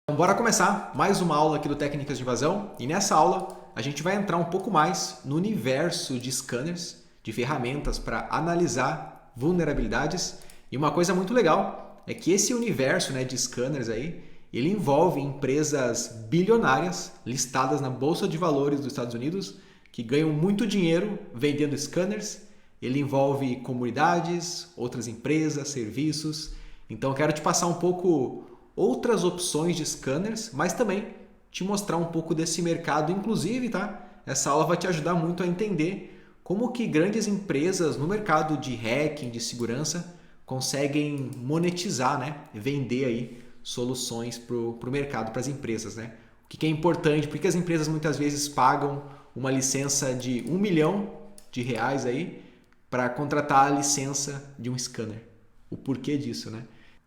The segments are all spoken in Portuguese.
Então, bora começar mais uma aula aqui do Técnicas de Invasão, e nessa aula a gente vai entrar um pouco mais no universo de scanners, de ferramentas para analisar vulnerabilidades. E uma coisa muito legal é que esse universo, de scanners aí, ele envolve empresas bilionárias listadas na Bolsa de Valores dos Estados Unidos que ganham muito dinheiro vendendo scanners. Ele envolve comunidades, outras empresas, serviços. Então eu quero te passar um pouco outras opções de scanners, mas também te mostrar um pouco desse mercado, inclusive, tá? Essa aula vai te ajudar muito a entender como que grandes empresas no mercado de hacking, de segurança, conseguem monetizar, vender aí soluções para o mercado, para as empresas, O que é importante, porque as empresas muitas vezes pagam uma licença de R$ 1 milhão aí para contratar a licença de um scanner. O porquê disso,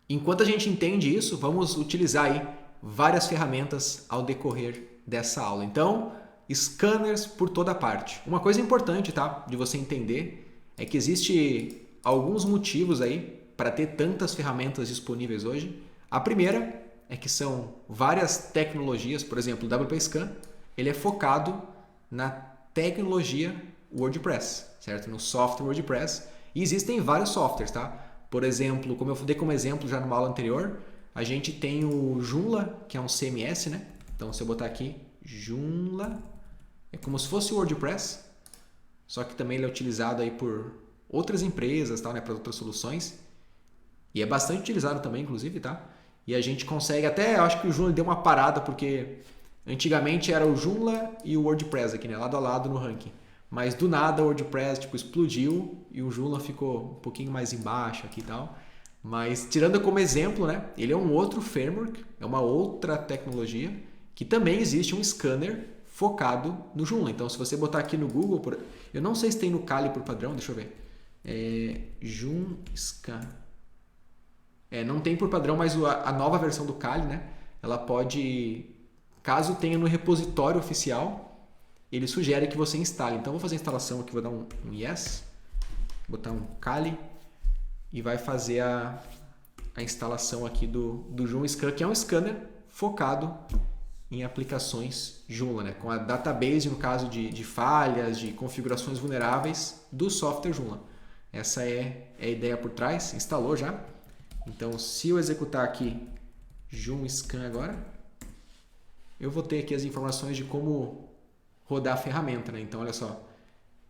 Enquanto a gente entende isso, vamos utilizar aí várias ferramentas ao decorrer dessa aula. Então, scanners por toda parte. Uma coisa importante, tá, de você entender é que existe alguns motivos aí para ter tantas ferramentas disponíveis hoje. A primeira é que são várias tecnologias, por exemplo, o WP Scan, ele é focado na tecnologia WordPress, certo? No software WordPress. E existem vários softwares, tá? Por exemplo, como eu dei como exemplo já numa aula anterior, a gente tem o Joomla, que é um CMS, Então, se eu botar aqui Joomla, é como se fosse o WordPress, só que também ele é utilizado aí por outras empresas, tá, para outras soluções. E é bastante utilizado também, inclusive, tá? E a gente consegue até, eu acho que o Joomla deu uma parada, porque antigamente era o Joomla e o WordPress aqui, lado a lado no ranking. Mas do nada o WordPress explodiu e o Joomla ficou um pouquinho mais embaixo aqui e tal. Mas tirando como exemplo, ele é um outro framework, é uma outra tecnologia que também existe um scanner focado no Joomla. Então, se você botar aqui no Google, eu não sei se tem no Kali por padrão, deixa eu ver. Joomscan. Não tem por padrão, mas a nova versão do Kali, ela pode, caso tenha no repositório oficial, ele sugere que você instale. Então, vou fazer a instalação aqui, vou dar um yes, botar um Kali e vai fazer a instalação aqui do Joomscan, que é um scanner focado em aplicações Joomla, com a database, no caso de falhas, de configurações vulneráveis do software Joomla. Essa é a ideia por trás, instalou já. Então, se eu executar aqui Joomscan agora, eu vou ter aqui as informações de como rodar a ferramenta, Então, olha só,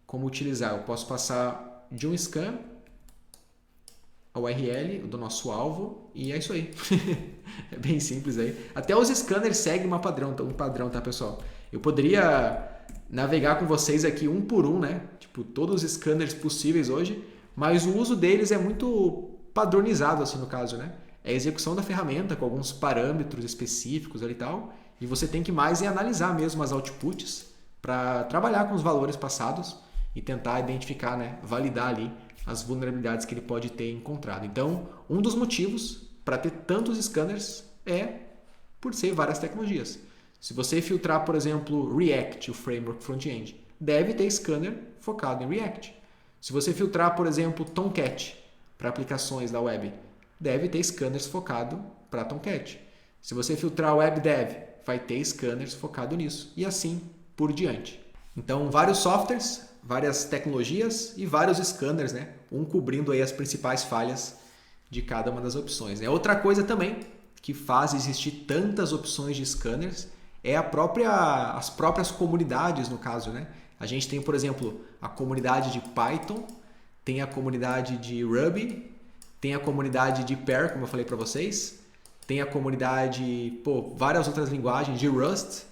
como utilizar. Eu posso passar Joomscan, a URL do nosso alvo, e é isso aí. É bem simples aí. Até os scanners seguem um padrão, tá, pessoal? Eu poderia navegar com vocês aqui um por um, todos os scanners possíveis hoje, mas o uso deles é muito padronizado, assim, no caso, É a execução da ferramenta com alguns parâmetros específicos ali e tal, e você tem que mais analisar mesmo as outputs para trabalhar com os valores passados e tentar identificar, validar ali as vulnerabilidades que ele pode ter encontrado. Então, um dos motivos para ter tantos scanners é por ser várias tecnologias. Se você filtrar, por exemplo, React, o framework front-end, deve ter scanner focado em React. Se você filtrar, por exemplo, Tomcat para aplicações da web, deve ter scanners focado para Tomcat. Se você filtrar WebDev, vai ter scanners focado nisso. E assim por diante. Então, vários softwares, várias tecnologias e vários scanners, Um cobrindo aí as principais falhas de cada uma das opções. Outra coisa também que faz existir tantas opções de scanners é as próprias comunidades, no caso, A gente tem, por exemplo, a comunidade de Python, tem a comunidade de Ruby, tem a comunidade de Perl, como eu falei para vocês, tem a comunidade, várias outras linguagens de Rust,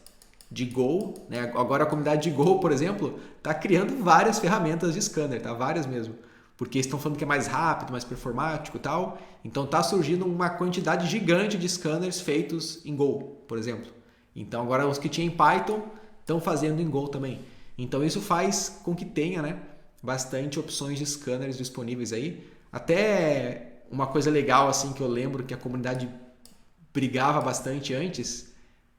de Go, Agora a comunidade de Go, por exemplo, está criando várias ferramentas de scanner, tá? Várias mesmo, porque estão falando que é mais rápido, mais performático e tal. Então está surgindo uma quantidade gigante de scanners feitos em Go, por exemplo. Então agora os que tinham em Python estão fazendo em Go também. Então isso faz com que tenha, bastante opções de scanners disponíveis aí. Até uma coisa legal assim que eu lembro que a comunidade brigava bastante antes,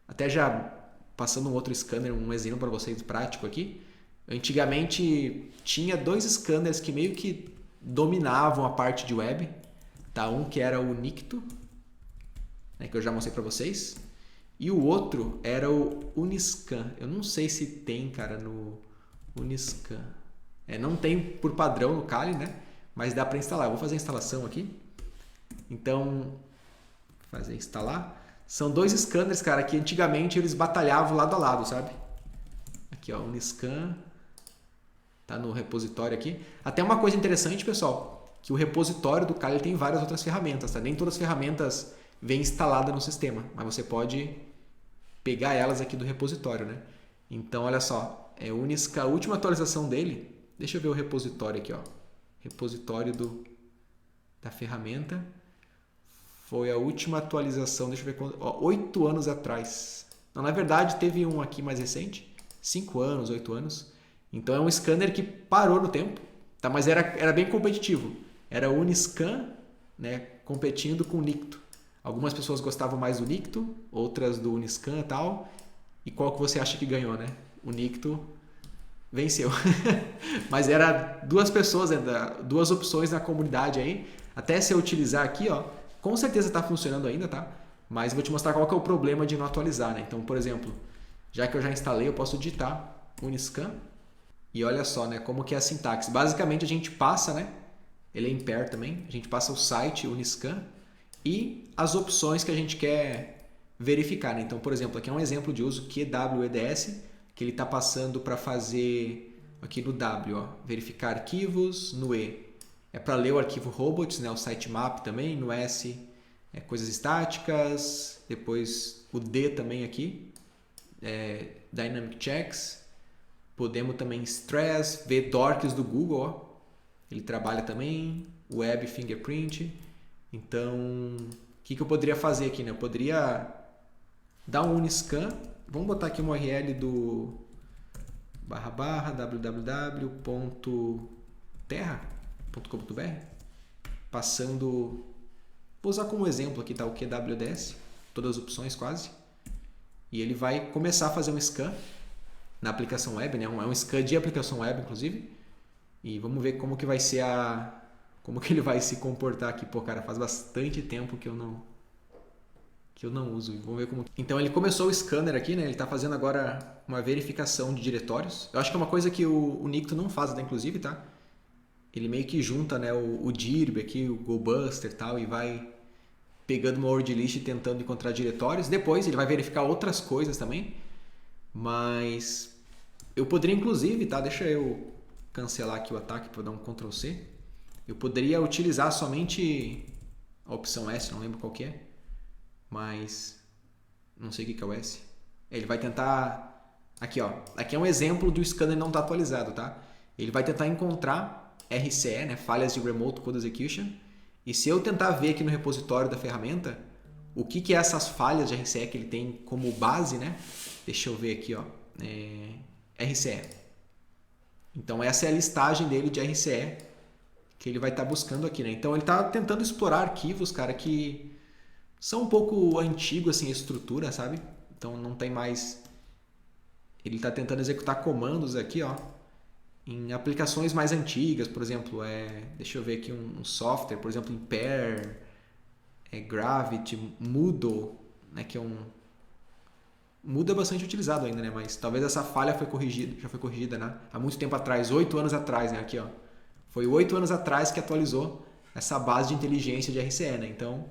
até já passando um outro scanner, um exemplo para vocês prático aqui. Antigamente tinha dois scanners que meio que dominavam a parte de web, tá? Um que era o Nikto, que eu já mostrei para vocês, E o outro era o Uniscan. Eu não sei se tem, cara, no Uniscan. Não tem por padrão no Kali, né? Mas dá para instalar. Eu vou fazer a instalação aqui. Então, fazer instalar. São dois scanners, cara, que antigamente eles batalhavam lado a lado, sabe? Aqui, ó, Uniscan. Tá no repositório aqui. Até uma coisa interessante, pessoal, que o repositório do Kali tem várias outras ferramentas, tá? Nem todas as ferramentas vêm instaladas no sistema, mas você pode pegar elas aqui do repositório, né? Então, olha só, o Uniscan, a última atualização dele, deixa eu ver o repositório aqui, ó. Repositório da ferramenta. Foi a última atualização, deixa eu ver quando, 8 anos atrás. Não, na verdade, teve um aqui mais recente, 5 anos, 8 anos. Então é um scanner que parou no tempo, tá? Mas era bem competitivo. Era o Uniscan, né, competindo com o Nikto. Algumas pessoas gostavam mais do Nikto, outras do Uniscan e tal. E qual que você acha que ganhou, né? O Nikto venceu. Mas era duas pessoas, duas opções na comunidade aí. Até se eu utilizar aqui, ó, com certeza está funcionando ainda, tá? Mas vou te mostrar qual que é o problema de não atualizar, né? Então, por exemplo, já que eu já instalei, eu posso digitar Uniscan. E olha só, né, como que é a sintaxe. Basicamente a gente passa, né? Ele é em pair também. A gente passa o site Uniscan e as opções que a gente quer verificar, né? Então, por exemplo, aqui é um exemplo de uso QWEDS, que ele está passando para fazer aqui no W, ó, verificar arquivos. No E é para ler o arquivo robots, né, o sitemap também. No S é coisas estáticas. Depois o D também aqui, dynamic checks. Podemos também stress, ver dorks do Google, ó. Ele trabalha também, web fingerprint. Então, o que eu poderia fazer aqui, né? Eu poderia dar um Uniscan. Vamos botar aqui uma URL do www.terra.com.br, passando, vou usar como exemplo aqui, tá, o QWDS, todas as opções quase. E ele vai começar a fazer um scan na aplicação web, né? É um scan de aplicação web, inclusive. E vamos ver como que vai ser como que ele vai se comportar aqui. Pô, cara, faz bastante tempo que eu não uso. Vamos ver como. Então ele começou o scanner aqui, né? Ele está fazendo agora uma verificação de diretórios. Eu acho que é uma coisa que o Nikto não faz, né? Inclusive, tá? Ele meio que junta, né, o dirb aqui, o GoBuster e tal, e vai pegando uma word list e tentando encontrar diretórios. Depois ele vai verificar outras coisas também. Mas eu poderia, inclusive, tá? Deixa eu cancelar aqui o ataque para dar um Ctrl C. Eu poderia utilizar somente a opção S, não lembro qual que é, mas não sei o que é o S. Ele vai tentar, aqui ó, aqui é um exemplo do scanner não está atualizado, tá? Ele vai tentar encontrar RCE, né, falhas de Remote Code Execution, e se eu tentar ver aqui no repositório da ferramenta o que é essas falhas de RCE que ele tem como base, né? Deixa eu ver aqui, ó, RCE. Então essa é a listagem dele de RCE que ele vai estar buscando aqui, né? Então ele está tentando explorar arquivos, cara, que são um pouco antigos assim a estrutura, sabe? Então não tem mais. Ele está tentando executar comandos aqui, ó, em aplicações mais antigas, por exemplo, deixa eu ver aqui um software, por exemplo, em Pair, Gravity, Moodle, né, que é Moodle é bastante utilizado ainda, né? Mas talvez essa falha já foi corrigida, né? Há muito tempo atrás, 8 anos atrás, né? Aqui, ó. Foi 8 anos atrás que atualizou essa base de inteligência de RCE, né? Então,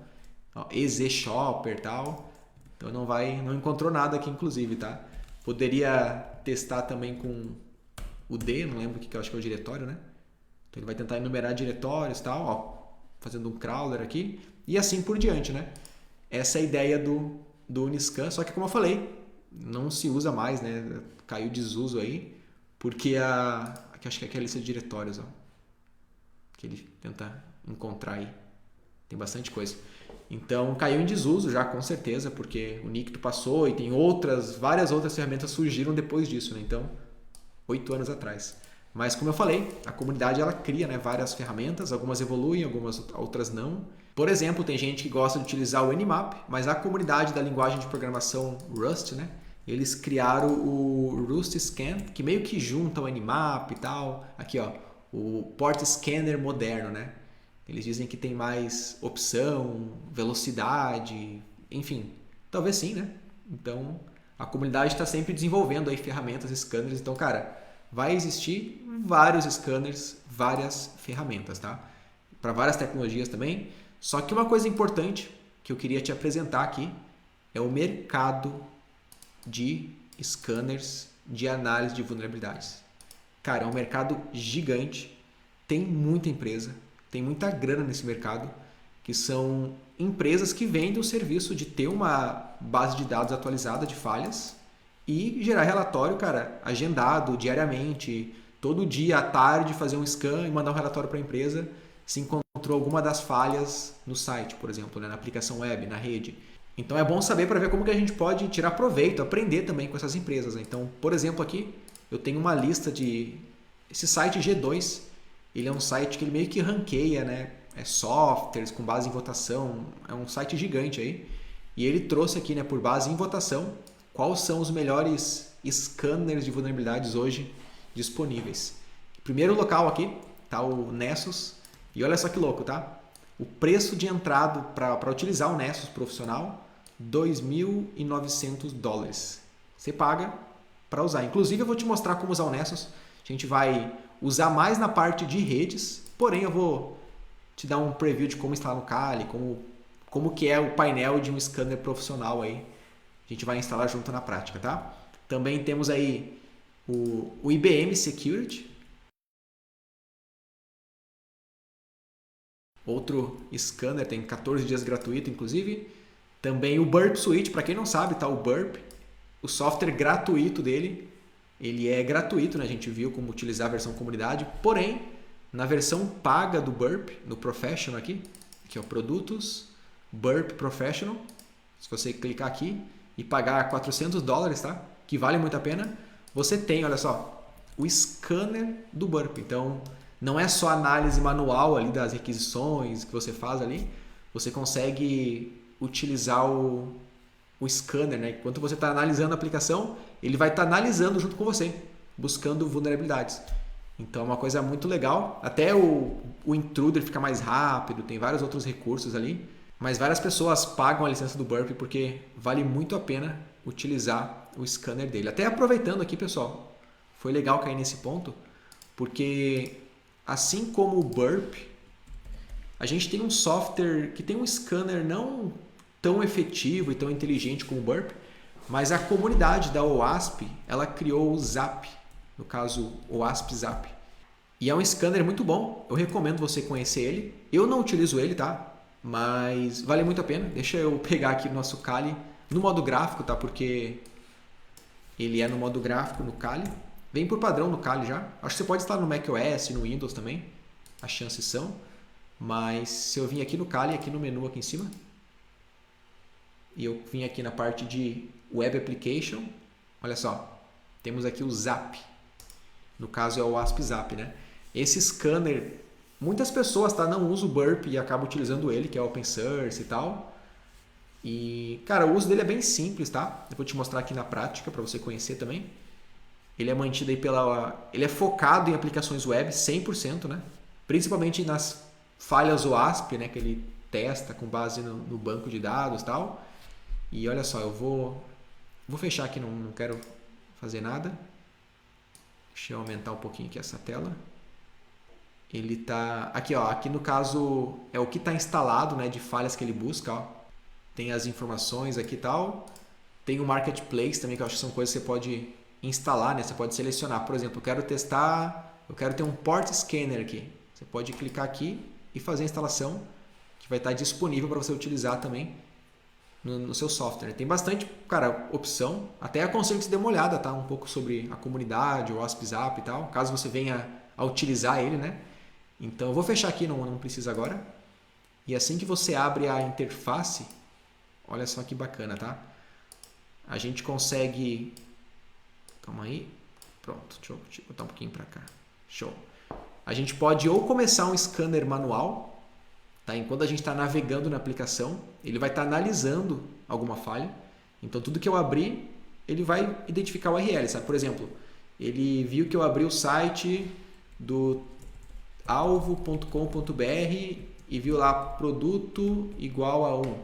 ó, EZ Shopper e tal. Então não encontrou nada aqui, inclusive, tá? Poderia testar também com o D, não lembro o que eu acho que é o diretório, né? Então ele vai tentar enumerar diretórios e tal, ó, fazendo um crawler aqui, e assim por diante, né? Essa é a ideia do Uniscan, só que como eu falei, não se usa mais, né? Caiu desuso aí, porque aqui acho que aqui é a lista de diretórios, ó, que ele tenta encontrar aí. Tem bastante coisa. Então caiu em desuso já, com certeza, porque o Nikto passou e tem várias outras ferramentas surgiram depois disso, né? Então, 8 anos atrás. Mas como eu falei, a comunidade ela cria, né, várias ferramentas, algumas evoluem, algumas outras não. Por exemplo, tem gente que gosta de utilizar o Nmap, mas a comunidade da linguagem de programação Rust, né, eles criaram o Rust Scan, que meio que junta o Nmap e tal. Aqui, ó, o Port Scanner moderno, né? Eles dizem que tem mais opção, velocidade, enfim. Talvez sim, né? Então, a comunidade está sempre desenvolvendo aí ferramentas, scanners. Então, cara, vai existir vários scanners, várias ferramentas, tá? Para várias tecnologias também. Só que uma coisa importante que eu queria te apresentar aqui é o mercado de scanners de análise de vulnerabilidades. Cara, é um mercado gigante, tem muita empresa, tem muita grana nesse mercado, que são empresas que vendem o serviço de ter uma base de dados atualizada de falhas e gerar relatório, cara, agendado diariamente, todo dia à tarde fazer um scan e mandar um relatório para a empresa se encontrou alguma das falhas no site, por exemplo, né, na aplicação web, na rede. Então é bom saber para ver como que a gente pode tirar proveito, aprender também com essas empresas. Então, por exemplo, aqui eu tenho uma lista de... Esse site G2, ele é um site que ele meio que ranqueia, né? Softwares com base em votação, é um site gigante aí. E ele trouxe aqui, né, por base em votação, quais são os melhores scanners de vulnerabilidades hoje disponíveis. Em primeiro local aqui está o Nessus. E olha só que louco, tá? O preço de entrada para utilizar o Nessus profissional, $2.900. Você paga para usar. Inclusive, eu vou te mostrar como usar o Nessus. A gente vai usar mais na parte de redes, porém eu vou te dar um preview de como instalar no Kali, como que é o painel de um scanner profissional aí. A gente vai instalar junto na prática, tá? Também temos aí o IBM Security. Outro scanner, tem 14 dias gratuito, inclusive. Também o Burp Suite, para quem não sabe, tá? O Burp, o software gratuito dele, ele é gratuito, né? A gente viu como utilizar a versão comunidade, porém, na versão paga do Burp, no Professional aqui, que é o Produtos, Burp Professional, se você clicar aqui e pagar $400, tá? Que vale muito a pena, você tem, olha só, o scanner do Burp. Então, não é só análise manual ali das requisições que você faz ali, você consegue utilizar o scanner, né? Enquanto você está analisando a aplicação, ele vai estar analisando junto com você, buscando vulnerabilidades. Então é uma coisa muito legal. Até o intruder fica mais rápido, tem vários outros recursos ali, mas várias pessoas pagam a licença do Burp porque vale muito a pena utilizar o scanner dele. Até aproveitando aqui, pessoal, foi legal cair nesse ponto, porque assim como o Burp, a gente tem um software que tem um scanner não tão efetivo e tão inteligente como o Burp, mas a comunidade da OWASP, ela criou o Zap, no caso o OWASP Zap. E é um scanner muito bom, eu recomendo você conhecer ele. Eu não utilizo ele, tá? Mas vale muito a pena. Deixa eu pegar aqui o nosso Kali no modo gráfico, tá? Porque ele é no modo gráfico no Kali. Vem por padrão no Kali já. Acho que você pode instalar no macOS, no Windows também. As chances são. Mas se eu vim aqui no Kali, aqui no menu aqui em cima, e eu vim aqui na parte de Web Application, olha só, temos aqui o Zap. No caso é o OWASP Zap, né? Esse scanner, muitas pessoas, tá, não usam o Burp e acabam utilizando ele, que é open source e tal. E, cara, o uso dele é bem simples, tá? Eu vou te mostrar aqui na prática para você conhecer também. Ele é mantido aí ele é focado em aplicações web 100%, né? Principalmente nas falhas OWASP, né? Que ele testa com base no banco de dados e tal. E olha só, eu vou fechar aqui, não quero fazer nada. Deixa eu aumentar um pouquinho aqui essa tela. Ele tá aqui, ó. Aqui no caso é o que está instalado, né? De falhas que ele busca, ó. Tem as informações aqui e tal. Tem o Marketplace também, que eu acho que são coisas que você pode instalar, né? Você pode selecionar. Por exemplo, eu quero ter um port scanner aqui. Você pode clicar aqui e fazer a instalação, que vai estar disponível para você utilizar também no seu software. Tem bastante, cara, opção. Até aconselho que você dê uma olhada, tá? Um pouco sobre a comunidade, o OWASP Zap e tal, caso você venha a utilizar ele, né? Então eu vou fechar aqui, não precisa agora. E assim que você abre a interface, olha só que bacana, tá? A gente consegue... Calma aí. Pronto, deixa eu botar um pouquinho para cá. Show. A gente pode ou começar um scanner manual, tá? Enquanto a gente está navegando na aplicação, ele vai estar analisando alguma falha. Então, tudo que eu abrir, ele vai identificar o URL, sabe? Por exemplo, ele viu que eu abri o site do alvo.com.br e viu lá produto igual a 1.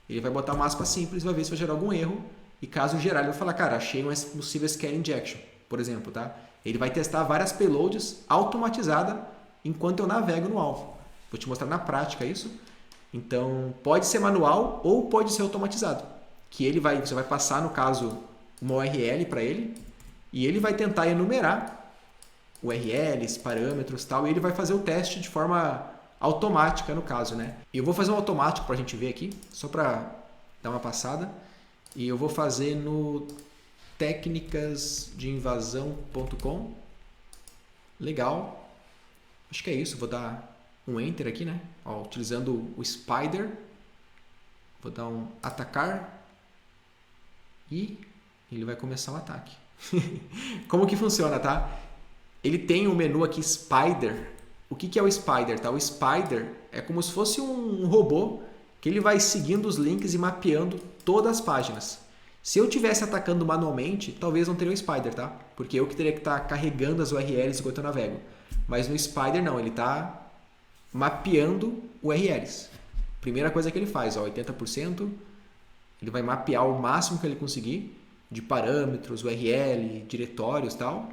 Ele vai botar uma aspa simples e vai ver se vai gerar algum erro e caso gerar, ele vai falar, cara, achei uma possível SQL injection, por exemplo, tá? Ele vai testar várias payloads automatizadas enquanto eu navego no alvo. Vou te mostrar na prática isso. Então, pode ser manual ou pode ser automatizado. Que você vai passar, no caso, uma URL para ele e ele vai tentar enumerar URLs, parâmetros e tal, e ele vai fazer o teste de forma automática, no caso, né? E eu vou fazer um automático para a gente ver aqui, só para dar uma passada. E eu vou fazer no tecnicasdeinvasão.com. Legal. Acho que é isso. Vou dar um Enter aqui, né? Ó, utilizando o Spider. Vou dar um atacar. E ele vai começar o ataque. Como que funciona, tá? Ele tem um menu aqui, Spider. O que é o Spider, tá? O Spider é como se fosse um robô que ele vai seguindo os links e mapeando todas as páginas. Se eu estivesse atacando manualmente, talvez não teria o Spider, tá? Porque eu que teria que estar carregando as URLs enquanto eu navego. Mas no Spider não, ele está mapeando URLs. Primeira coisa que ele faz, ó, 80%, ele vai mapear o máximo que ele conseguir de parâmetros, URL, diretórios e tal.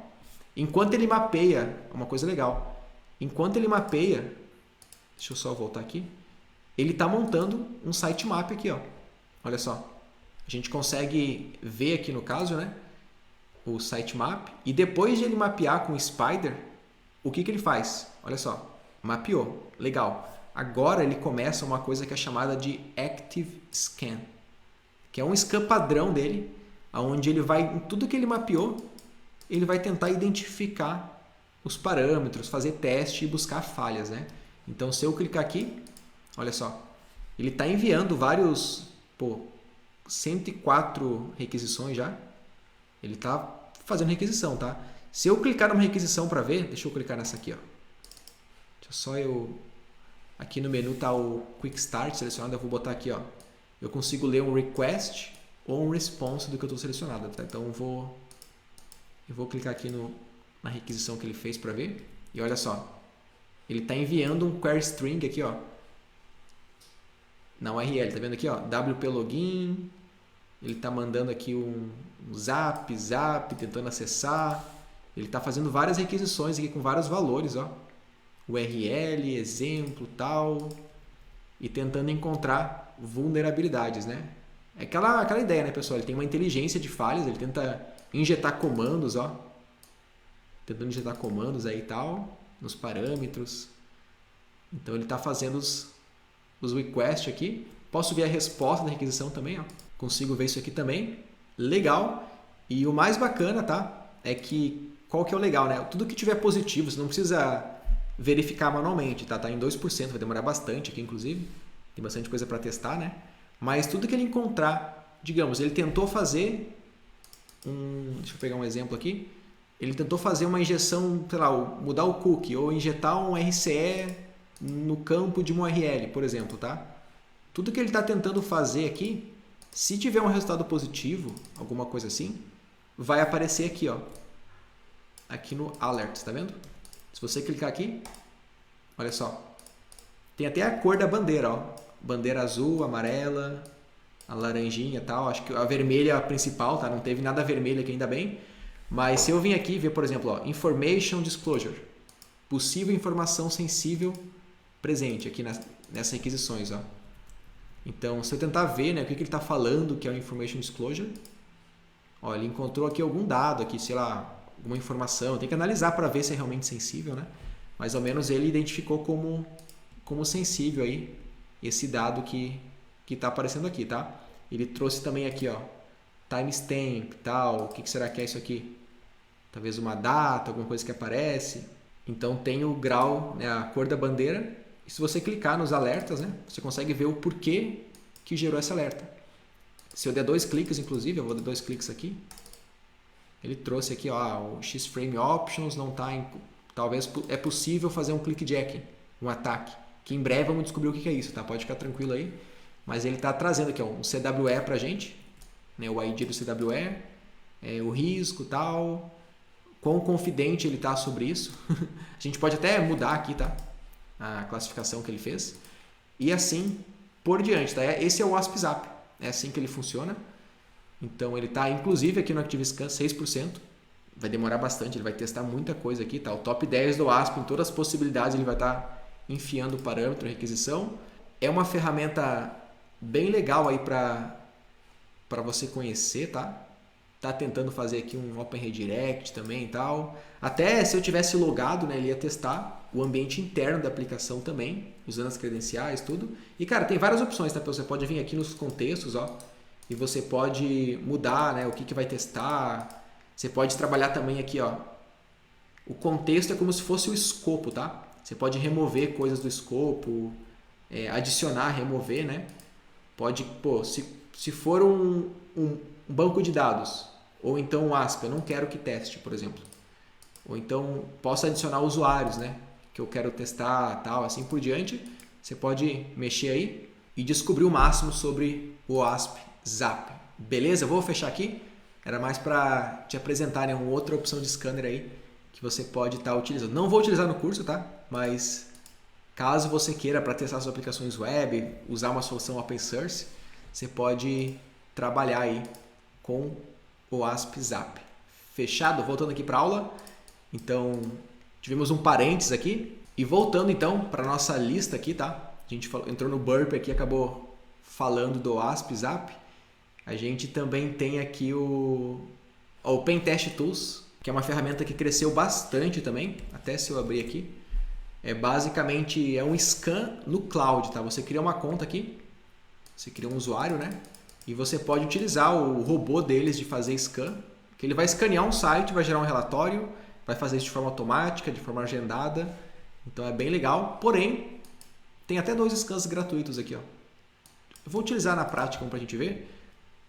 Enquanto ele mapeia, uma coisa legal, enquanto ele mapeia, deixa eu só voltar aqui, ele está montando um sitemap aqui, ó. Olha só. A gente consegue ver aqui no caso, né, o sitemap. E depois de ele mapear com o Spider, o que ele faz? Olha só, mapeou. Legal. Agora ele começa uma coisa que é chamada de Active Scan, que é um scan padrão dele, onde ele vai, em tudo que ele mapeou, ele vai tentar identificar os parâmetros, fazer teste e buscar falhas, né? Então, se eu clicar aqui, olha só, ele está enviando vários, 104 requisições já. Ele está fazendo requisição, tá? Se eu clicar numa requisição para ver, deixa eu clicar nessa aqui, ó. Aqui no menu está o Quick Start selecionado, eu vou botar aqui, ó. Eu consigo ler um request ou um response do que eu estou selecionado, tá? Então eu vou clicar aqui na requisição que ele fez para ver. E olha só, ele está enviando um query string aqui, ó, na URL, tá vendo aqui, ó, WP login, ele está mandando aqui um zap, tentando acessar, ele está fazendo várias requisições aqui com vários valores, ó, URL, exemplo, tal, e tentando encontrar vulnerabilidades, né? É aquela ideia, né, pessoal? Ele tem uma inteligência de falhas, ele tenta injetar comandos, ó, tentando injetar comandos aí e tal, nos parâmetros. Então ele está fazendo os requests aqui. Posso ver a resposta da requisição também, ó. Consigo ver isso aqui também. Legal. E o mais bacana, tá? É que, qual que é o legal, né? Tudo que tiver positivo, você não precisa verificar manualmente, tá? Tá em 2%, vai demorar bastante aqui, inclusive. Tem bastante coisa para testar, né? Mas tudo que ele encontrar, digamos, ele tentou fazer deixa eu pegar um exemplo aqui. Ele tentou fazer uma injeção, sei lá, mudar o cookie ou injetar um RCE no campo de uma URL, por exemplo, tá? Tudo que ele está tentando fazer aqui, se tiver um resultado positivo, alguma coisa assim, vai aparecer aqui, ó, aqui no Alerts, tá vendo? Se você clicar aqui, olha só, tem até a cor da bandeira, ó, bandeira azul, amarela, a laranjinha e tal, acho que a vermelha é a principal, tá? Não teve nada vermelho aqui, ainda bem. Mas se eu vim aqui ver, por exemplo, ó, Information Disclosure, possível informação sensível presente aqui nessas requisições, ó. Então, se eu tentar ver, né, o que ele está falando que é o Information Disclosure, ó, ele encontrou aqui algum dado, aqui, sei lá, alguma informação, tem que analisar para ver se é realmente sensível, né? Mais ou menos ele identificou como sensível aí esse dado que está aparecendo aqui, tá? Ele trouxe também aqui, ó, timestamp, tal, o que será que é isso aqui? Talvez uma data, alguma coisa que aparece. Então tem o grau, né, a cor da bandeira. E se você clicar nos alertas, né, você consegue ver o porquê que gerou esse alerta. Se eu der 2 cliques, inclusive, eu vou dar 2 cliques aqui. Ele trouxe aqui, ó, o X-Frame Options não está em... Talvez é possível fazer um clickjacking, um ataque. Que em breve vamos descobrir o que é isso, tá? Pode ficar tranquilo aí. Mas ele está trazendo aqui, ó, um CWE pra gente, né, o ID do CWE, o risco, tal, quão confidente ele está sobre isso. A gente pode até mudar aqui, tá? A classificação que ele fez. E assim por diante, tá? Esse é o WASP Zap. É assim que ele funciona. Então ele está inclusive aqui no ActiveScan 6%. Vai demorar bastante, ele vai testar muita coisa aqui, tá? O top 10 do OWASP, em todas as possibilidades, ele vai estar enfiando o parâmetro, a requisição. É uma ferramenta bem legal aí para você conhecer, tá? Tá tentando fazer aqui um Open Redirect também e tal. Até se eu tivesse logado, né, ele ia testar o ambiente interno da aplicação também, usando as credenciais, tudo. E, cara, tem várias opções, tá? Você pode vir aqui nos contextos, ó, e você pode mudar, né, o que vai testar. Você pode trabalhar também aqui, ó. O contexto é como se fosse o escopo, tá? Você pode remover coisas do escopo, adicionar, remover, né? Pode, pô, se for um banco de dados, ou então um ASP, eu não quero que teste, por exemplo. Ou então posso adicionar usuários, né? Que eu quero testar, tal, assim por diante. Você pode mexer aí e descobrir o máximo sobre o OWASP Zap. Beleza? Eu vou fechar aqui. Era mais para te apresentar, né, uma outra opção de scanner aí que você pode estar utilizando. Não vou utilizar no curso, tá? Mas caso você queira para testar suas aplicações web, usar uma solução open source, você pode trabalhar aí com o OWASP Zap. Fechado? Voltando aqui para a aula. Então, tivemos um parênteses aqui. E voltando então para a nossa lista aqui, tá? A gente entrou no Burp aqui e acabou falando do OWASP Zap. A gente também tem aqui o Pentest Tools, que é uma ferramenta que cresceu bastante também, até se eu abrir aqui. Basicamente é um scan no cloud, tá? Você cria uma conta aqui, você cria um usuário, né? E você pode utilizar o robô deles de fazer scan, que ele vai escanear um site, vai gerar um relatório, vai fazer isso de forma automática, de forma agendada. Então é bem legal, porém tem até 2 scans gratuitos aqui, ó. Eu vou utilizar na prática para a gente ver.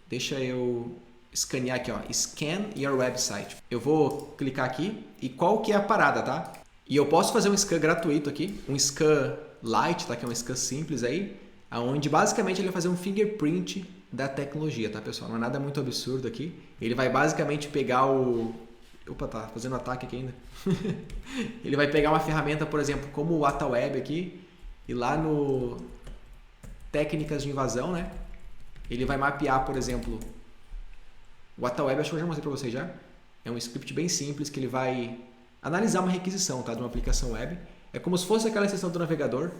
Deixa eu escanear aqui, ó, Scan Your Website. Eu vou clicar aqui e qual que é a parada, tá? E eu posso fazer um scan gratuito aqui, um scan light, tá? Que é um scan simples aí, onde basicamente ele vai fazer um fingerprint da tecnologia, tá, pessoal? Não é nada muito absurdo aqui. Ele vai basicamente pegar o... Opa, tá fazendo ataque aqui ainda. Ele vai pegar uma ferramenta, por exemplo, como o AtaWeb aqui, e lá no técnicas de invasão, né? Ele vai mapear, por exemplo, o AtaWeb, acho que eu já mostrei para vocês já. É um script bem simples que ele vai analisar uma requisição, tá, de uma aplicação web. É como se fosse aquela seção do navegador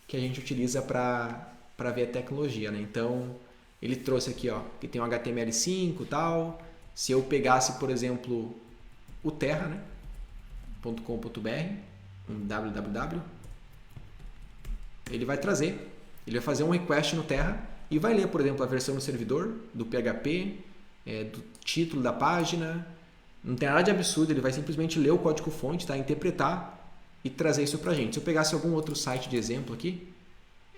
que a gente utiliza para ver a tecnologia, né? Então, ele trouxe aqui, ó, que tem um HTML5 e tal. Se eu pegasse, por exemplo, o terra, né, .com.br, um www, ele vai trazer, ele vai fazer um request no terra e vai ler, por exemplo, a versão do servidor, do PHP, do título da página. Não tem nada de absurdo, ele vai simplesmente ler o código-fonte, tá? Interpretar e trazer isso pra gente. Se eu pegasse algum outro site de exemplo aqui,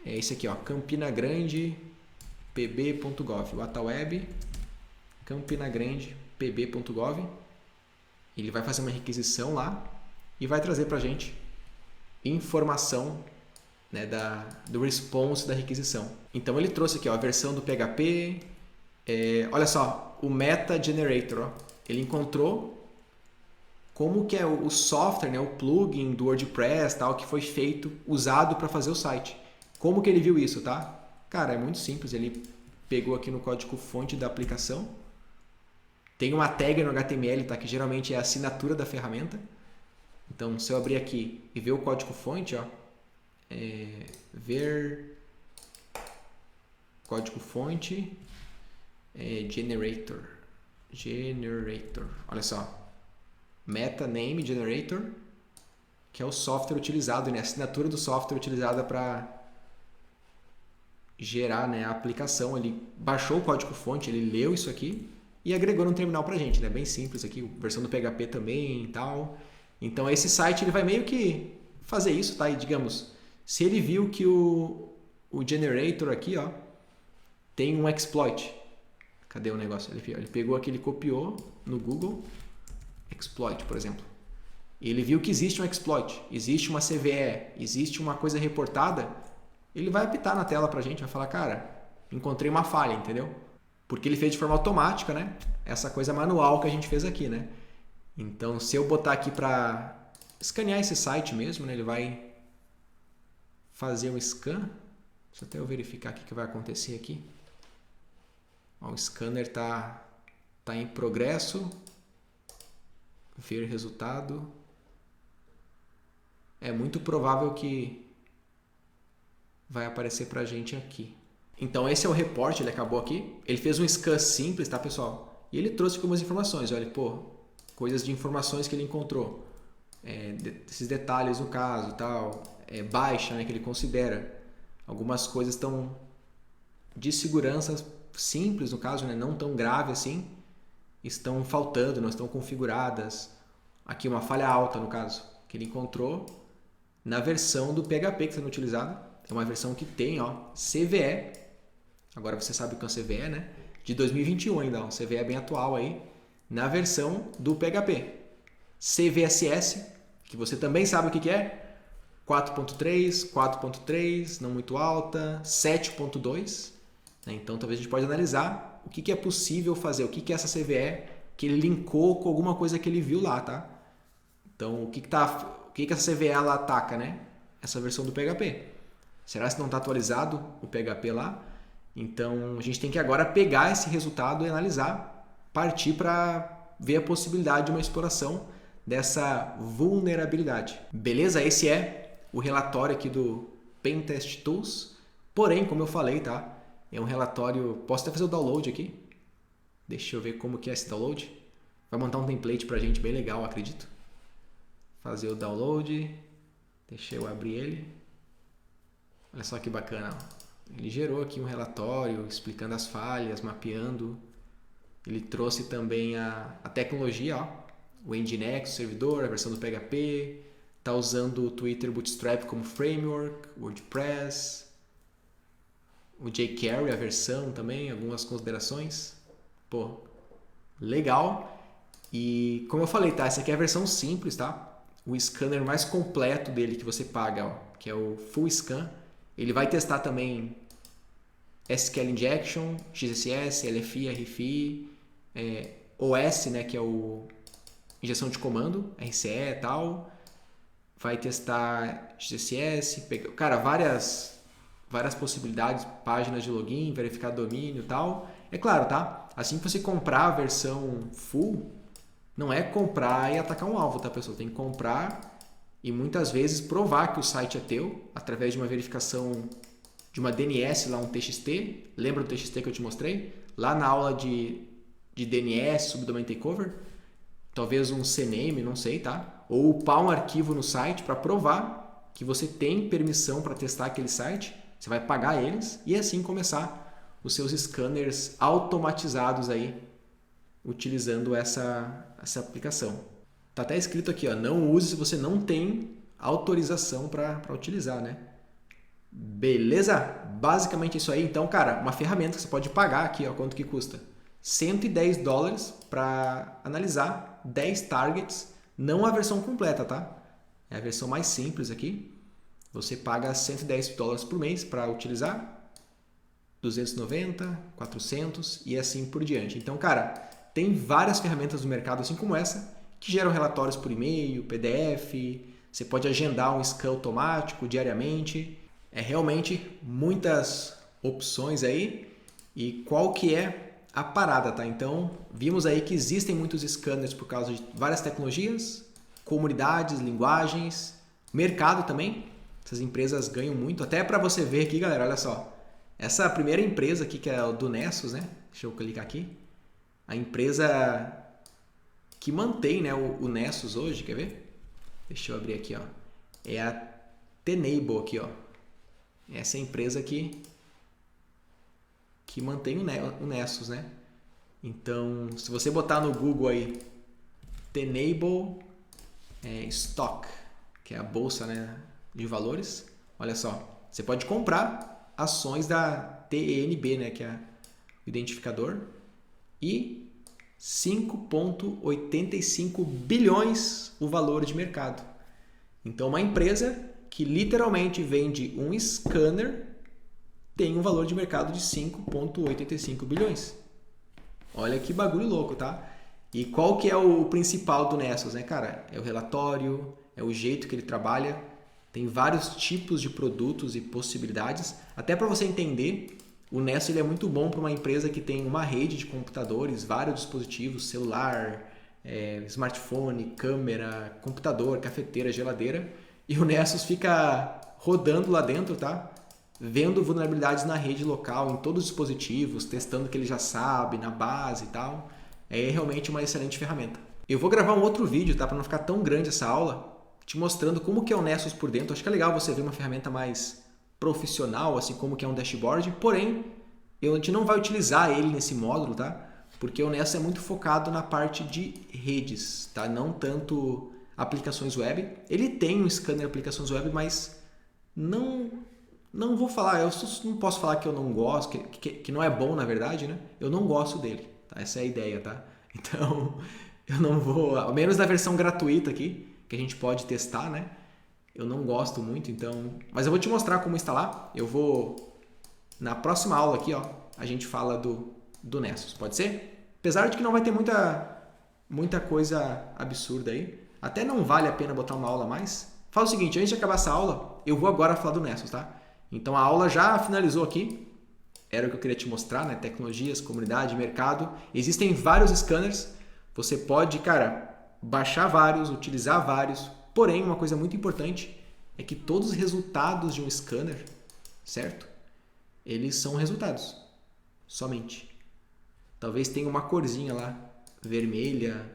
é esse aqui, ó, campinagrandepb.gov, o AtaWeb, campinagrandepb.gov. Ele vai fazer uma requisição lá e vai trazer pra gente informação, né, do response da requisição. Então ele trouxe aqui, ó, a versão do PHP, olha só, o Meta Generator, ó, ele encontrou como que é o software, né, o plugin do WordPress, tal, que foi feito, usado para fazer o site. Como que ele viu isso, tá? Cara, é muito simples, ele pegou aqui no código-fonte da aplicação, tem uma tag no HTML, tá, que geralmente é a assinatura da ferramenta. Então, se eu abrir aqui e ver o código-fonte, ó, ver código-fonte, generator, olha só, Meta Name Generator, que é o software utilizado, né, a assinatura do software utilizada para gerar, né, a aplicação. Ele baixou o código-fonte, ele leu isso aqui e agregou no terminal pra gente, né, bem simples aqui, versão do PHP também e tal. Então esse site ele vai meio que fazer isso, tá? E digamos, se ele viu que o generator aqui, ó, tem um exploit. Cadê o negócio? Ele pegou aqui, ele copiou no Google, exploit, por exemplo. E ele viu que existe um exploit, existe uma CVE, existe uma coisa reportada, ele vai apitar na tela pra gente, vai falar, cara, encontrei uma falha, entendeu? Porque ele fez de forma automática, né? Essa coisa manual que a gente fez aqui, né? Então, se eu botar aqui para escanear esse site mesmo, né? Ele vai fazer um scan. Deixa até eu verificar o que vai acontecer aqui. Ó, o scanner tá em progresso. Ver resultado. É muito provável que vai aparecer pra gente aqui. Então esse é o reporte, ele acabou aqui. Ele fez um scan simples, tá, pessoal? E ele trouxe algumas informações. Olha, pô, coisas de informações que ele encontrou. Esses detalhes no caso, tal. Baixa, né, que ele considera. Algumas coisas estão de segurança simples, no caso, né, não tão grave assim. Estão faltando, não estão configuradas. Aqui uma falha alta, no caso, que ele encontrou na versão do PHP que está sendo utilizada. É uma versão que tem, ó, CVE. Agora você sabe o que é um CVE, né? De 2021 ainda, ó, CVE bem atual aí, na versão do PHP. CVSS, que você também sabe o que é. 4.3, 4.3, não muito alta, 7.2. Né? Então talvez a gente pode analisar o que é possível fazer, o que é essa CVE que ele linkou com alguma coisa que ele viu lá, tá? Então o que essa CVE ela ataca, né? Essa versão do PHP. Será que não está atualizado o PHP lá? Então a gente tem que agora pegar esse resultado e analisar, partir para ver a possibilidade de uma exploração dessa vulnerabilidade. Beleza? Esse é o relatório aqui do Pentest Tools. Porém, como eu falei, tá? É um relatório... Posso até fazer o download aqui. Deixa eu ver como que é esse download. Vai montar um template pra gente bem legal, acredito. Fazer o download. Deixa eu abrir ele. Olha só que bacana. Ele gerou aqui um relatório explicando as falhas, mapeando. Ele trouxe também a tecnologia, ó. O Nginx, o servidor, a versão do PHP. Está usando o Twitter Bootstrap como framework, WordPress, o jQuery, a versão também, algumas considerações. Pô, legal. E como eu falei, tá? Essa aqui é a versão simples, tá? O scanner mais completo dele que você paga, ó, que é o Full Scan. Ele vai testar também SQL Injection, XSS, LFI, RFI, OS, né, que é o injeção de comando, RCE e tal. Vai testar XSS, cara, várias possibilidades, páginas de login, verificar domínio e tal. É claro, tá? Assim que você comprar a versão full, não é comprar e atacar um alvo, tá, pessoal? Tem que comprar e muitas vezes provar que o site é teu através de uma verificação de uma DNS, lá um TXT. Lembra do TXT que eu te mostrei? Lá na aula de DNS, Subdomain Takeover. Talvez um CNAME, não sei, tá? Ou upar um arquivo no site para provar que você tem permissão para testar aquele site. Você vai pagar eles e assim começar os seus scanners automatizados aí, utilizando essa aplicação. Tá até escrito aqui, ó, não use se você não tem autorização para utilizar, né? Beleza? Basicamente isso aí. Então, cara, uma ferramenta que você pode pagar aqui, ó, quanto que custa? $110 para analisar 10 targets, não a versão completa, tá? É a versão mais simples aqui. Você paga $110 por mês para utilizar, 290, 400 e assim por diante. Então, cara, tem várias ferramentas no mercado, assim como essa, que geram relatórios por e-mail, PDF. Você pode agendar um scan automático diariamente. É realmente muitas opções aí. E qual que é a parada, tá? Então, vimos aí que existem muitos scanners por causa de várias tecnologias, comunidades, linguagens, mercado também. Essas empresas ganham muito. Até para você ver aqui, galera, olha só. Essa primeira empresa aqui, que é o do Nessus, né? Deixa eu clicar aqui. A empresa que mantém, né, o Nessus hoje, quer ver? Deixa eu abrir aqui, ó. É a Tenable aqui, ó. Essa é a empresa que mantém o Nessus, né? Então, se você botar no Google aí Tenable Stock, que é a bolsa, né, de valores, olha só, você pode comprar ações da TENB, né, que é o identificador, e 5,85 bilhões o valor de mercado. Então, uma empresa que literalmente vende um scanner tem um valor de mercado de 5,85 bilhões. Olha que bagulho louco, tá? E qual que é o principal do Nessus, né, cara? É o relatório, é o jeito que ele trabalha. Tem vários tipos de produtos e possibilidades. Até para você entender O Nessus ele é muito bom para uma empresa que tem uma rede de computadores, vários dispositivos, celular, smartphone, câmera, computador, cafeteira, geladeira, e o Nessus fica rodando lá dentro, tá? Vendo vulnerabilidades na rede local, em todos os dispositivos, testando o que ele já sabe, na base e tal. É realmente uma excelente ferramenta. Eu vou gravar um outro vídeo, tá? Para não ficar tão grande essa aula, te mostrando como que é o Nessus por dentro. Acho que é legal você ver uma ferramenta mais profissional, assim como que é um dashboard. Porém, a gente não vai utilizar ele nesse módulo, tá? Porque o Nessus é muito focado na parte de redes, tá? Não tanto aplicações web. Ele tem um scanner de aplicações web, mas não vou falar, eu não posso falar que eu não gosto, que não é bom na verdade, né? Eu não gosto dele, tá? Essa é a ideia, tá? Então, eu não vou, ao menos na versão gratuita aqui, que a gente pode testar, né? Eu não gosto muito, então... Mas eu vou te mostrar como instalar. Eu vou... Na próxima aula aqui, ó, a gente fala do Nessus, pode ser? Apesar de que não vai ter muita coisa absurda aí. Até não vale a pena botar uma aula a mais. Fala o seguinte, antes de acabar essa aula, eu vou agora falar do Nessus, tá? Então a aula já finalizou aqui. Era o que eu queria te mostrar, né? Tecnologias, comunidade, mercado. Existem vários scanners. Você pode, cara, baixar vários, utilizar vários. Porém, uma coisa muito importante é que todos os resultados de um scanner, certo? Eles são resultados, somente. Talvez tenha uma corzinha lá, vermelha,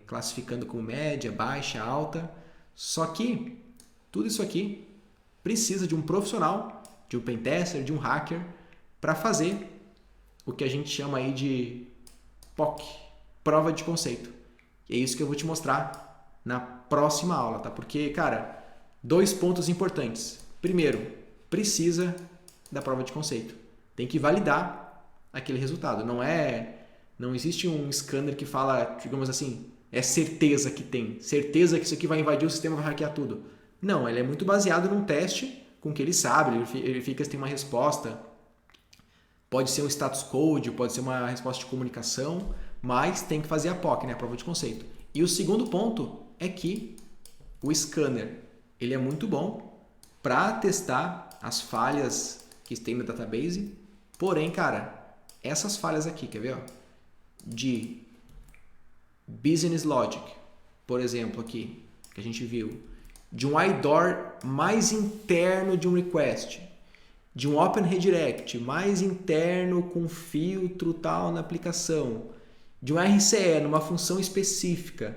classificando como média, baixa, alta. Só que tudo isso aqui precisa de um profissional, de um pentester, de um hacker, para fazer o que a gente chama aí de POC, prova de conceito. E é isso que eu vou te mostrar na próxima aula, tá? Porque, cara, 2 pontos importantes. Primeiro, precisa da prova de conceito. Tem que validar aquele resultado. Não existe um scanner que fala, digamos assim, é certeza que tem. Certeza que isso aqui vai invadir o sistema e vai hackear tudo. Não, ele é muito baseado num teste com que ele sabe, ele verifica se tem uma resposta. Pode ser um status code, pode ser uma resposta de comunicação, mas tem que fazer a POC, né, a prova de conceito. E o segundo ponto é que o scanner ele é muito bom para testar as falhas que tem no database. Porém, cara, essas falhas aqui, quer ver? Ó, de business logic, por exemplo, aqui, que a gente viu, de um IDOR mais interno de um request, de um Open Redirect mais interno com filtro tal na aplicação, de um RCE numa função específica,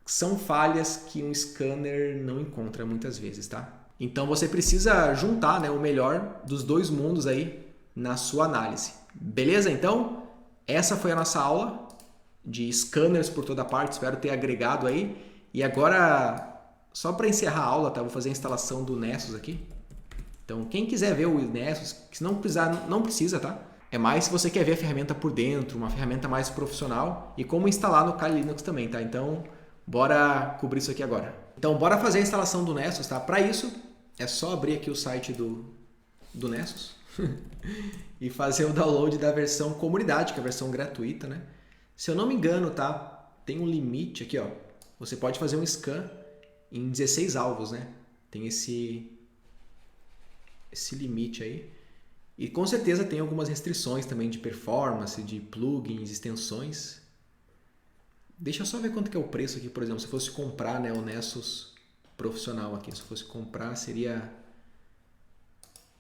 são falhas que um scanner não encontra muitas vezes, tá? Então você precisa juntar, né, o melhor dos 2 mundos aí na sua análise. Beleza? Então, essa foi a nossa aula de scanners por toda parte, espero ter agregado aí. E agora, só para encerrar a aula, tá? Vou fazer a instalação do Nessus aqui. Então, quem quiser ver o Nessus, se não precisar, não precisa, tá? É mais se você quer ver a ferramenta por dentro, uma ferramenta mais profissional e como instalar no Kali Linux também, tá? Então, bora cobrir isso aqui agora. Então, bora fazer a instalação do Nessus, tá? Para isso, é só abrir aqui o site do Nessus e fazer o download da versão comunidade, que é a versão gratuita, né? Se eu não me engano, tá? Tem um limite aqui, ó. Você pode fazer um scan em 16 alvos, né? Tem esse limite aí. E com certeza tem algumas restrições também de performance, de plugins, extensões. Deixa eu só ver quanto que é o preço aqui, por exemplo, se fosse comprar, né, o Nessus profissional aqui. Se fosse comprar, seria...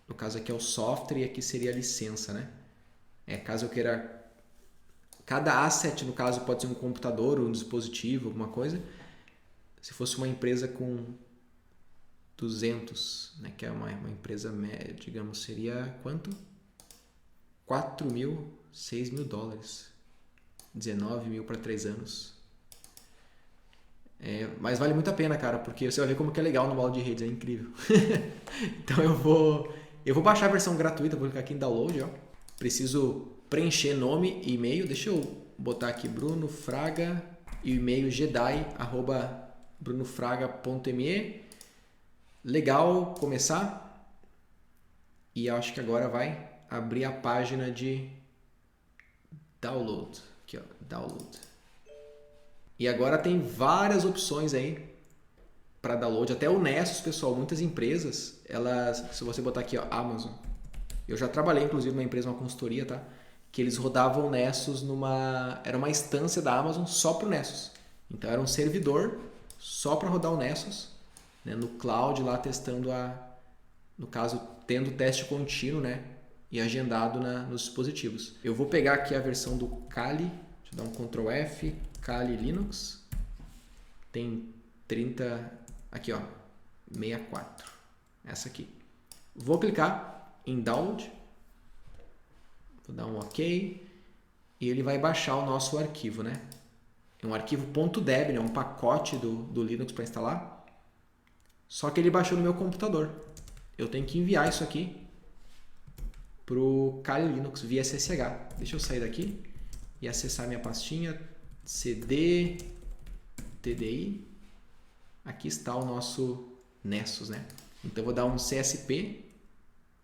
No caso aqui é o software e aqui seria a licença, né? Caso eu queira... Cada asset, no caso, pode ser um computador ou um dispositivo, alguma coisa. Se fosse uma empresa com 200, né, que é uma empresa média, digamos, seria quanto? 4 mil, 6 mil dólares. 19 mil para 3 anos. Mas vale muito a pena, cara, porque você vai ver como que é legal no modo de redes, é incrível. Então eu vou baixar a versão gratuita, vou clicar aqui em download, ó. Preciso preencher nome e e-mail. Deixa eu botar aqui Bruno Fraga e o e-mail jedi@brunofraga.me. Legal começar. E acho que agora vai abrir a página de download. Aqui, ó, download. E agora tem várias opções aí para download. Até o Nessus, pessoal, muitas empresas, elas, se você botar aqui, ó, Amazon, Eu já trabalhei, inclusive, numa empresa, uma consultoria, tá? Que eles rodavam Nessus era uma instância da Amazon só para o Nessus. Então era um servidor só para rodar o Nessus, né? No cloud lá testando no caso, tendo teste contínuo, né? E agendado nos dispositivos. Eu vou pegar aqui a versão do Kali, deixa eu dar um Ctrl F, Kali Linux. Tem 30, aqui ó, 64. Essa aqui. Vou clicar em Download. Vou dar um OK. E ele vai baixar o nosso arquivo, né? É um arquivo .deb, né? Um pacote do Linux para instalar. Só que ele baixou no meu computador. Eu tenho que enviar isso aqui para o Kali Linux via SSH. Deixa eu sair daqui e acessar minha pastinha CD TDI. Aqui está o nosso Nessus, né? Então eu vou dar um CSP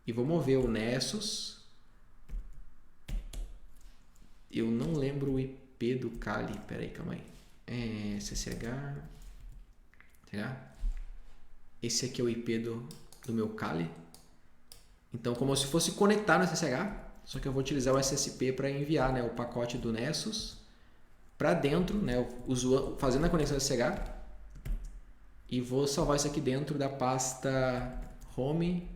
e vou mover o Nessus. Eu não lembro o IP do Kali. Pera aí, calma aí. SSH. Será? Esse aqui é o IP do meu Kali. Então, como se fosse conectar no SSH, só que eu vou utilizar o SSP para enviar, né, o pacote do Nessus para dentro, né, fazendo a conexão SSH, e vou salvar isso aqui dentro da pasta Home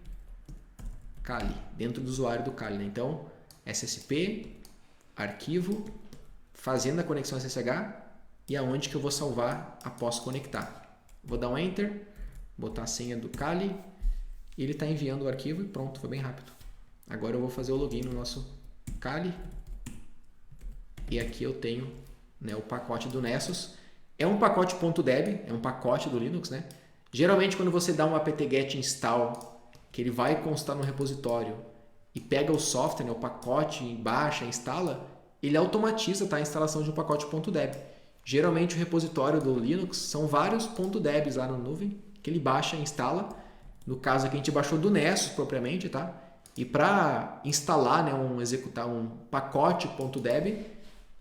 Kali, dentro do usuário do Kali, né? Então, SSP, arquivo, fazendo a conexão SSH e aonde que eu vou salvar após conectar. Vou dar um Enter, botar a senha do Kali. Ele está enviando o arquivo e pronto, foi bem rápido. Agora eu vou fazer o login no nosso Kali. E aqui eu tenho, né, o pacote do Nessus. É um pacote .deb, é um pacote do Linux, né? Geralmente quando você dá um apt-get install, que ele vai constar no repositório e pega o software, né, o pacote, baixa, instala, ele automatiza, tá, a instalação de um pacote .deb. Geralmente o repositório do Linux são vários .debs lá na nuvem, que ele baixa e instala. No caso aqui a gente baixou do Nessus propriamente, tá? E para instalar, né, executar um pacote .deb,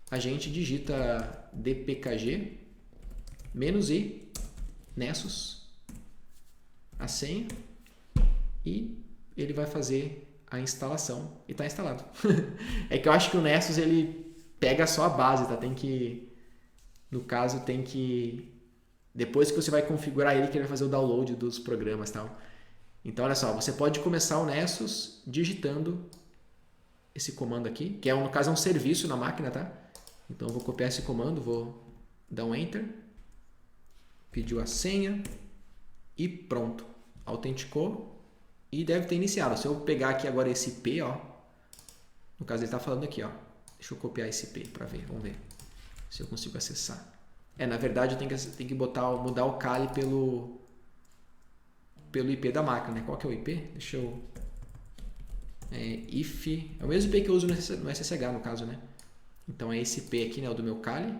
a gente digita dpkg -i Nessus, a senha, e ele vai fazer a instalação e está instalado. É que eu acho que o Nessus ele pega só a base, tá? No caso tem que, depois que você vai configurar ele, que ele vai fazer o download dos programas e tal. Então, olha só, você pode começar o Nessus digitando esse comando aqui, que no caso é um serviço na máquina, tá? Então, eu vou copiar esse comando, vou dar um Enter, pediu a senha e pronto. Autenticou e deve ter iniciado. Se eu pegar aqui agora esse IP, ó, no caso ele está falando aqui, ó, deixa eu copiar esse IP para ver, vamos ver se eu consigo acessar. Na verdade, eu tenho que mudar o Kali pelo IP da máquina, né? Qual que é o IP? Deixa eu... é o mesmo IP que eu uso no SSH, no caso, né? Então é esse IP aqui, né? O do meu Kali.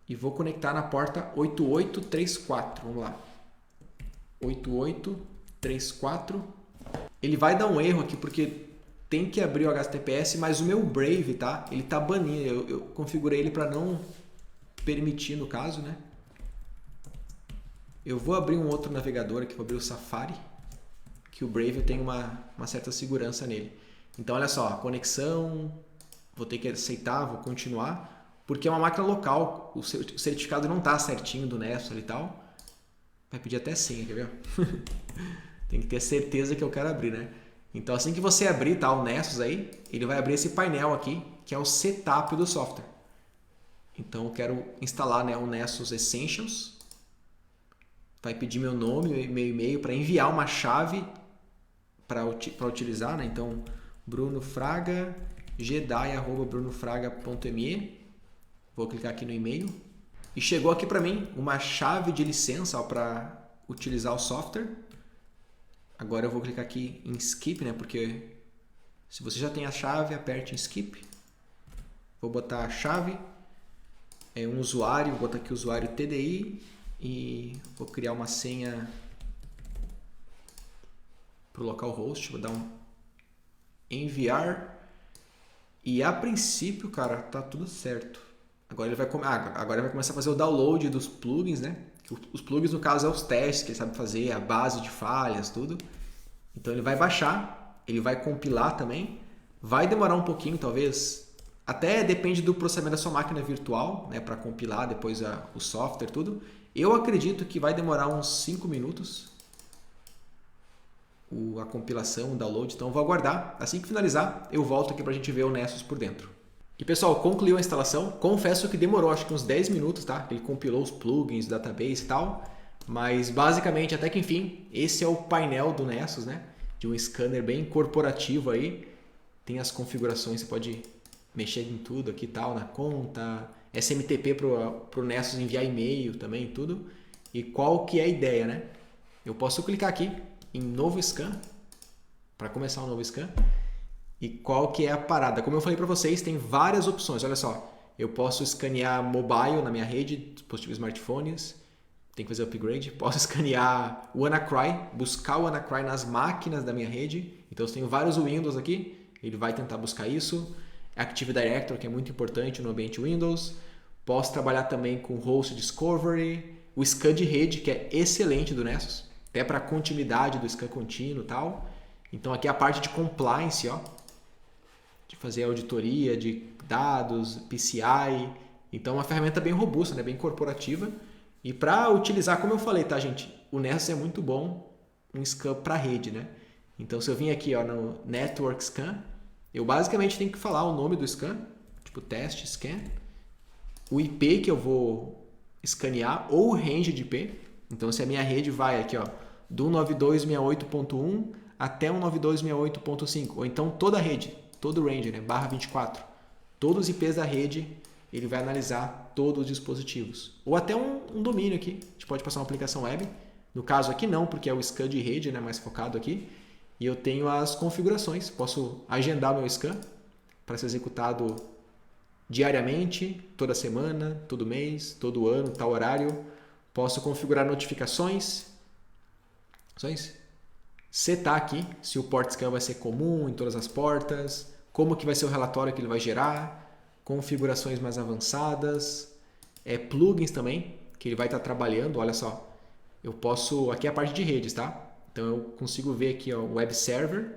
E vou conectar na porta 8834. Vamos lá. 8834. Ele vai dar um erro aqui porque tem que abrir o HTTPS, mas o meu Brave, tá? Ele tá banindo. Eu configurei ele para não permitir, no caso, né? Eu vou abrir um outro navegador aqui, vou abrir o Safari, que o Brave tem uma certa segurança nele. Então, olha só, conexão, vou ter que aceitar, vou continuar, porque é uma máquina local, o certificado não está certinho do Nessus e tal. Vai pedir até senha, quer ver? Tem que ter certeza que eu quero abrir, né? Então, assim que você abrir, tá, o Nessus aí, ele vai abrir esse painel aqui, que é o setup do software. Então, eu quero instalar, né, o Nessus Essentials. Vai pedir meu nome, meu e-mail para enviar uma chave para utilizar, né? Então, brunofraga@brunofraga.me. Vou clicar aqui no e-mail e chegou aqui para mim uma chave de licença para utilizar o software. Agora eu vou clicar aqui em Skip, né? Porque se você já tem a chave, aperte em Skip. Vou botar a chave, um usuário, vou botar aqui o usuário TDI. E vou criar uma senha para o localhost, vou dar um enviar e a princípio, cara, tá tudo certo. Agora ele vai começar a fazer o download dos plugins, né? Os plugins, no caso, é os testes que ele sabe fazer, a base de falhas, tudo. Então ele vai baixar, ele vai compilar também. Vai demorar um pouquinho, talvez. Até depende do processamento da sua máquina virtual, né, para compilar depois o software, tudo. Eu acredito que vai demorar uns 5 minutos a compilação, o download. Então eu vou aguardar. Assim que finalizar, eu volto aqui para a gente ver o Nessus por dentro. E pessoal, concluiu a instalação. Confesso que demorou acho que uns 10 minutos, tá? Ele compilou os plugins, database e tal. Mas basicamente, até que enfim, esse é o painel do Nessus, né? De um scanner bem corporativo aí. Tem as configurações, você pode mexer em tudo aqui e tal, na conta. SMTP para o Nessus enviar e-mail também, tudo. E qual que é a ideia, né? Eu posso clicar aqui em novo scan, para começar um novo scan. E qual que é a parada? Como eu falei para vocês, tem várias opções. Olha só, eu posso escanear mobile na minha rede, dispositivos smartphones, tem que fazer upgrade. Posso escanear o WannaCry, buscar o WannaCry nas máquinas da minha rede. Então eu tenho vários Windows aqui, ele vai tentar buscar isso. Active Directory, que é muito importante no ambiente Windows. Posso trabalhar também com Host Discovery, o scan de rede, que é excelente do Nessus, até para a continuidade do scan contínuo e tal. Então aqui é a parte de compliance, ó, de fazer auditoria de dados, PCI. Então é uma ferramenta bem robusta, né? Bem corporativa. E para utilizar, como eu falei, tá, gente? O Nessus é muito bom um scan para rede, né? Então se eu vim aqui, ó, no Network Scan, eu basicamente tenho que falar o nome do scan, tipo test scan, o IP que eu vou escanear ou o range de IP. Então se a minha rede vai aqui, ó, do 9268.1 até 19268.5, ou então toda a rede, todo o range, né, /24. Todos os IPs da rede, ele vai analisar todos os dispositivos. Ou até um domínio aqui, a gente pode passar uma aplicação web. No caso aqui não, porque é o scan de rede, né, mais focado aqui. E eu tenho as configurações, posso agendar meu scan para ser executado diariamente, toda semana, todo mês, todo ano, tal horário. Posso configurar notificações, setar aqui se o port scan vai ser comum em todas as portas, como que vai ser o relatório que ele vai gerar, configurações mais avançadas, plugins também, que ele vai estar trabalhando. Olha só, eu posso, aqui é a parte de redes, tá? Então eu consigo ver aqui o web server,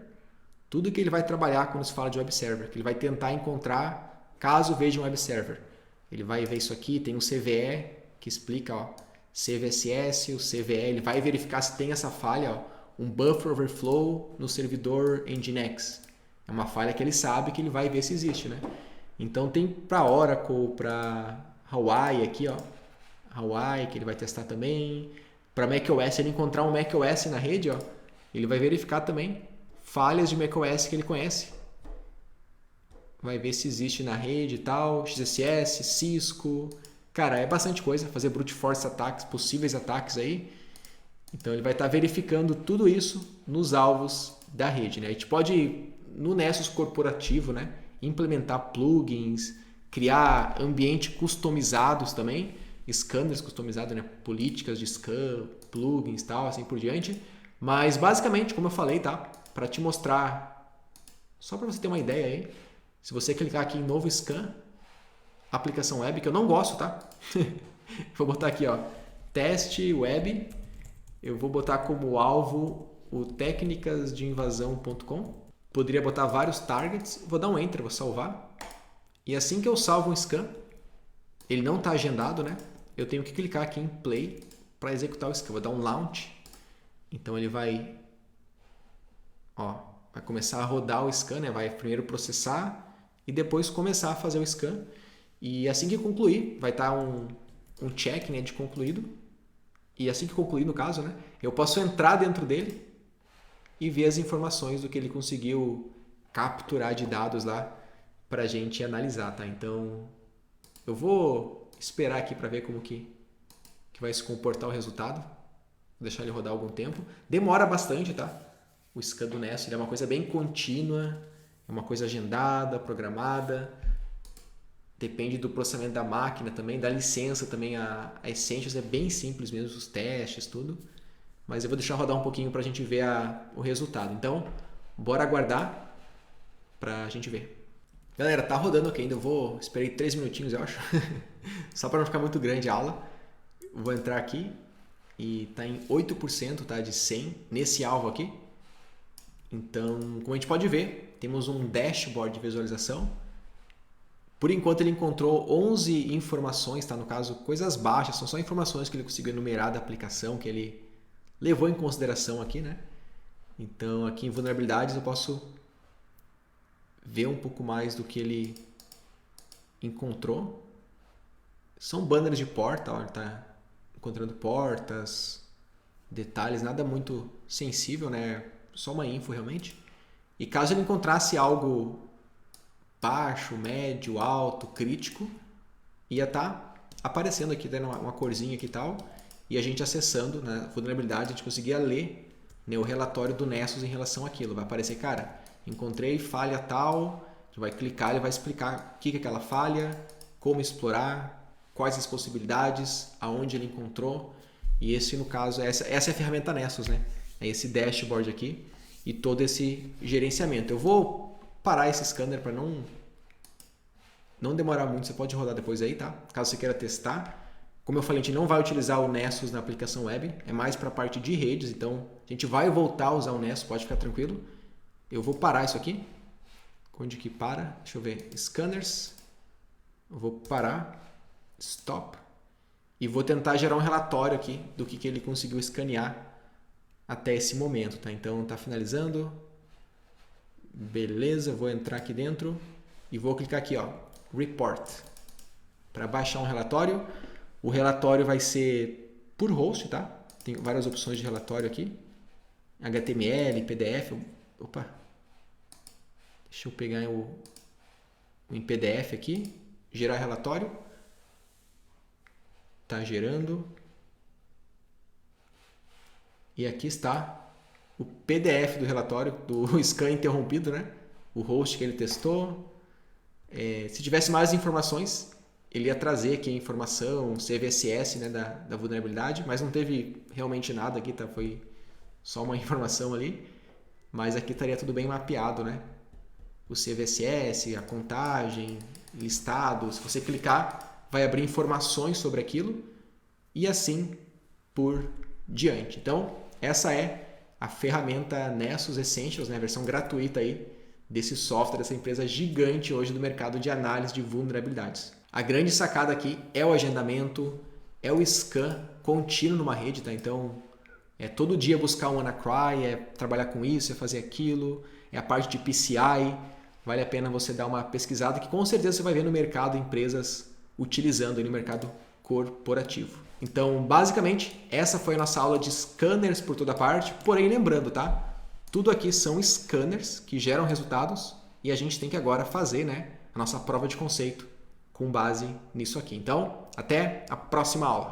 tudo que ele vai trabalhar quando se fala de web server, que ele vai tentar encontrar caso veja um web server. Ele vai ver isso aqui, tem um CVE que explica, ó, CVSS, o CVE, ele vai verificar se tem essa falha, ó, um buffer overflow no servidor Nginx. É uma falha que ele sabe que ele vai ver se existe, né? Então tem para Oracle, para Hawaii aqui, ó, Hawaii que ele vai testar também. Para macOS, ele encontrar um macOS na rede, ó, ele vai verificar também falhas de macOS que ele conhece. Vai ver se existe na rede e tal, XSS, Cisco. Cara, é bastante coisa, fazer brute force ataques, possíveis ataques aí. Então ele vai estar verificando tudo isso nos alvos da rede, né? A gente pode, no Nessus corporativo, né, implementar plugins, criar ambientes customizados também, scanners customizados, né, políticas de scan, plugins, tal, assim por diante. Mas basicamente, como eu falei, tá? Para te mostrar, só para você ter uma ideia aí, se você clicar aqui em novo scan, aplicação web, que eu não gosto, tá? Vou botar aqui, ó, teste web. Eu vou botar como alvo o técnicasdeinvasão.com. Poderia botar vários targets. Vou dar um enter, vou salvar. E assim que eu salvo um scan, ele não está agendado, né? Eu tenho que clicar aqui em play para executar o scan. Vou dar um launch. Então ele vai, ó, vai começar a rodar o scan, né? Vai primeiro processar e depois começar a fazer o scan. E assim que concluir, vai estar um check, né, de concluído. E assim que concluir, no caso, né, eu posso entrar dentro dele e ver as informações do que ele conseguiu capturar de dados lá para a gente analisar, tá? Então, eu vou esperar aqui para ver como que vai se comportar o resultado. Vou deixar ele rodar algum tempo. Demora bastante, tá? O scan do Nessus, ele é uma coisa bem contínua, é uma coisa agendada, programada. Depende do processamento da máquina também, da licença também. A Essentials é bem simples mesmo, os testes, tudo. Mas eu vou deixar rodar um pouquinho para a gente ver o resultado. Então, bora aguardar para a gente ver. Galera, tá rodando aqui ainda. Esperei 3 minutinhos, eu acho. Só para não ficar muito grande a aula. Vou entrar aqui e tá em 8%, tá, de 100 nesse alvo aqui. Então, como a gente pode ver, temos um dashboard de visualização. Por enquanto ele encontrou 11 informações, tá? No caso, coisas baixas, são só informações que ele conseguiu enumerar da aplicação, que ele levou em consideração aqui, né? Então, aqui em vulnerabilidades eu posso ver um pouco mais do que ele encontrou. São banners de porta, ó, ele está encontrando portas, detalhes, nada muito sensível, né? Só uma info realmente. E caso ele encontrasse algo baixo, médio, alto, crítico, ia estar aparecendo aqui, tendo uma corzinha aqui e tal, e a gente acessando na vulnerabilidade, a gente conseguia ler, né, o relatório do Nessus em relação àquilo. Vai aparecer, cara, encontrei falha tal, a gente vai clicar, ele vai explicar o que é aquela falha, como explorar, quais as possibilidades, aonde ele encontrou, e esse, no caso, essa é a ferramenta Nessus, né? É esse dashboard aqui e todo esse gerenciamento. Eu vou parar esse scanner para não demorar muito, você pode rodar depois aí, tá? Caso você queira testar. Como eu falei, a gente não vai utilizar o Nessus na aplicação web, é mais para a parte de redes, então a gente vai voltar a usar o Nessus, pode ficar tranquilo. Eu vou parar isso aqui. Onde que para? Deixa eu ver. Scanners. Eu vou parar. Stop. E vou tentar gerar um relatório aqui do que ele conseguiu escanear até esse momento, tá? Então tá finalizando. Beleza, vou entrar aqui dentro e vou clicar aqui, ó, Report, para baixar um relatório. O relatório vai ser por host, tá? Tem várias opções de relatório aqui. HTML, PDF. Opa. Deixa eu pegar o em PDF aqui. Gerar relatório. Tá gerando. E aqui está o PDF do relatório, do scan interrompido, né? O host que ele testou. Se tivesse mais informações, ele ia trazer aqui a informação, CVSS, né, da vulnerabilidade, mas não teve realmente nada aqui, tá? Foi só uma informação ali. Mas aqui estaria tudo bem mapeado, né? O CVSS, a contagem, listado. Se você clicar, vai abrir informações sobre aquilo e assim por diante. Então, essa é a ferramenta Nessus Essentials, né? A versão gratuita aí desse software, dessa empresa gigante hoje do mercado de análise de vulnerabilidades. A grande sacada aqui é o agendamento, é o scan contínuo numa rede, tá? Então, é todo dia buscar um WannaCry, é trabalhar com isso, é fazer aquilo, é a parte de PCI. Vale a pena você dar uma pesquisada que com certeza você vai ver no mercado empresas utilizando aí no mercado corporativo. Então, basicamente, essa foi a nossa aula de scanners por toda parte. Porém, lembrando, tá? Tudo aqui são scanners que geram resultados e a gente tem que agora fazer, né, a nossa prova de conceito com base nisso aqui. Então, até a próxima aula.